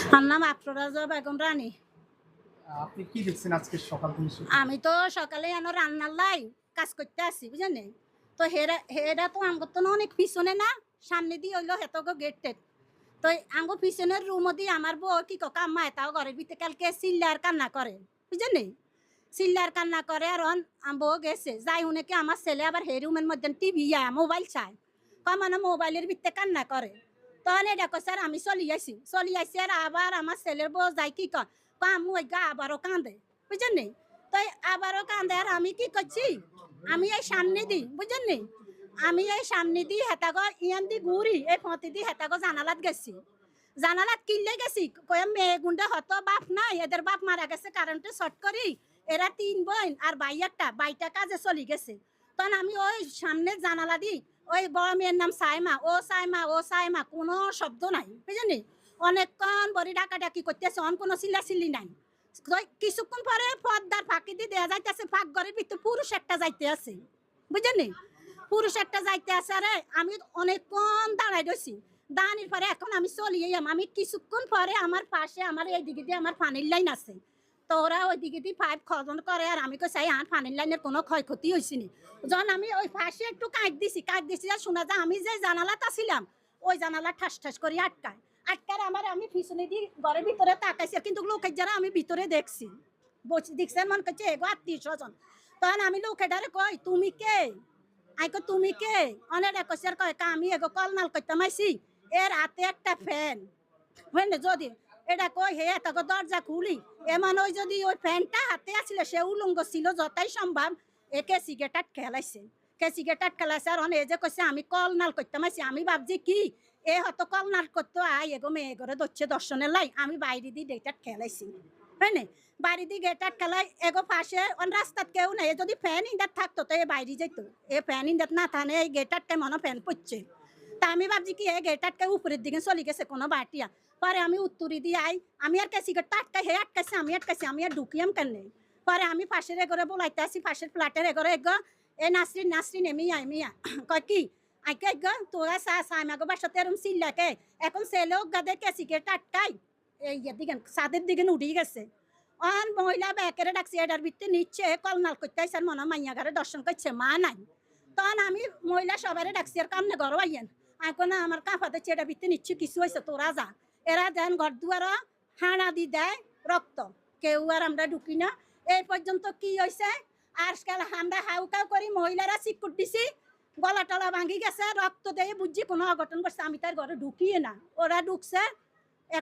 আমার নাম আফরোজা বেগম রানী। আপনি কি দেখছেন আজকে সকাল থেকে আমি তো সকালে রান্নার লাই কাজ করতে আসি বুঝলেন। তো হেরা তো আমগো তো অনেক পিছনে না, সামনে দিয়ে হইলো হেতগো গেট টেট। তো আমগো পিছনের রুম দিয়ে আমার বউ কি কাম্মা এটাও ঘরের ভিতরে কালকে চিল্লার কান্না করে বুঝলেন। চিল্লার কান্না করে আর বউ গেছে যাই শুনে কি আমার ছেলে আবার হে রুমের মধ্যে টিভি মোবাইল চায়, মানে মোবাইলের ভিতরে কান্না করে। তখন এটা কছে আর আমি চলি আইছি আর আবার আমার ছেলের বউ যাই কি আম্মু ওই গা আবারও কাঁদে বুঝলেন। তো আবারও কাঁদে আর আমি কি করছি, আমি এই সামনে দিই বুঝলেন। আমি এই সামনে দিই হেতাগো ইয়ান দি ঘুরি এই ফতি দি হেতাগো জানালাত গেছি। জানালাত কিনলে গেছি কয়ে মেয়ে গুন্ডা হতো বাপ নাই, এদের বাপ মারা গেছে কারেন্টে শর্ট করি। এরা ৩ বোন আর বাইটা কাজে চলে গেছে। তখন আমি ওই সামনে জানালা দিই ওই বড় মেয়ের নাম সাইমা, ও সাইমা কোনো শব্দ নাই বুঝলি। অনেকক্ষণ বড়ি ডাকাডাকি করতেছে, অন কোনো চিল্লাচিল্লি নাই। কিছুক্ষণ পরে পর্দার ফাঁকি দিয়ে দেওয়া যাইতেছে ফাঁক ঘরের ভিতরে পুরুষ একটা যাইতে আছে বুঝলি। পুরুষ একটা যাইতে আছে আরে আমি অনেকক্ষণ দাঁড়াই রয়েছি। দাঁড়ানোর পরে এখন আমি চলি আমি কিছুক্ষণ পরে আমার পাশে আমার এইদিকে দিয়ে আমার পানির লাইন আছে। তো ওরা ওইদিকে দিয়ে পাইপ খনন করে আর আমি চাই আর পানির লাইনের কোনো ক্ষয়ক্ষতি হয়েছে নি। যখন আমি ওই পাশে একটু কাঁচ দিছি আর শোনা যায় আমি যে জানালাটা ছিলাম ওই জানালা ঠাস ঠাস করে আটকার আমি পিছনে দিয়ে ঘরের ভিতরে তাকাইছি কিন্তু লোকের যারা আমি ভিতরে দেখছি দেখছেন মনে করছে এগো আত্মীয় স্বজন। তখন আমি লোকেটারে কই তুমি কে, আইকো তুমি কে, অনেক কইছে কয় আমি এগো কলনাল করতে মাইছি এর হাতে একটা ফ্যান বুঝলে। যদি এটা কই হে তাকে দরজা খুলি এমন ওই যদি ওই ফ্যানটা হাতে আসলে সে উলঙ্গ ছিল যতই সম্ভব একে সিগারেট খেলাইছে আর অনেক যে কইছে আমি কলনাল করতে মাইছি। আমি ভাবছি কি এ হয়তো কলনাল করতো এগো মেয়ে ঘরে ধরছে দর্শনের লাই আমি বাইরে দিয়ে ডেটার খেলাইছি হ্যাঁ। বাড়ি দিয়ে গেটার খেলাই এগো পাশে রাস্তাত কেউ নেই, যদি ফ্যান ইন্দার থাকতো তো এ বাইরে যেত। এ ফ্যান ইন্দার না থানে এই গেটারটা মনে ফ্যান পড়ছে। তা আমি ভাবছি কি এই গেটারটা উপরের দিকে চলে গেছে কোনো বাটিয়া। পরে আমি উত্তরি দিয়ে আমি আর সিগারেটটা আটকাইছে আমি আর ঢুকিয়াম কেন। পরে আমি পাশের এগরে বলাইতে আসি পাশের ফ্ল্যাটের এগরে এগো এ নাসরিন মিয়া কয় কি আইকে এগো তোরা সাইমাগো বাসাতে এরম চিল্লাকে এখন ছেলেও গাদের সিগারেট আটকাই এই দিকে ছাদের দিকে উঠে গেছে। অন মহিলা ব্যাকেরে ডাকছি এটার ভিত্তি নিচ্ছে কলনাল করতে আইসে মনে মাইয়া ঘরে দর্শন করছে মা নাই। তখন আমি মহিলা সবারে ডাকছি আর কামনে ঘর আইয়েন আইকো না আমার কাঁফাতে চেটা ভিত্তি নিচ্ছে কিছু হয়েছে তোরা যা। এরা দেন ঘর দুয়ার হানা দি দেয় রক্ত, কেউ আর আমরা ঢুকি না। এই পর্যন্ত কি হয়েছে আজকাল আমরা হাউকাউ করি মহিলারা চিকুট দিছি গলা টলা ভাঙি গেছে রক্ত দিয়ে বুঝছি কোনো অঘটন করছে আমি তার ঘরে ঢুকিয়ে না, ওরা ঢুকছে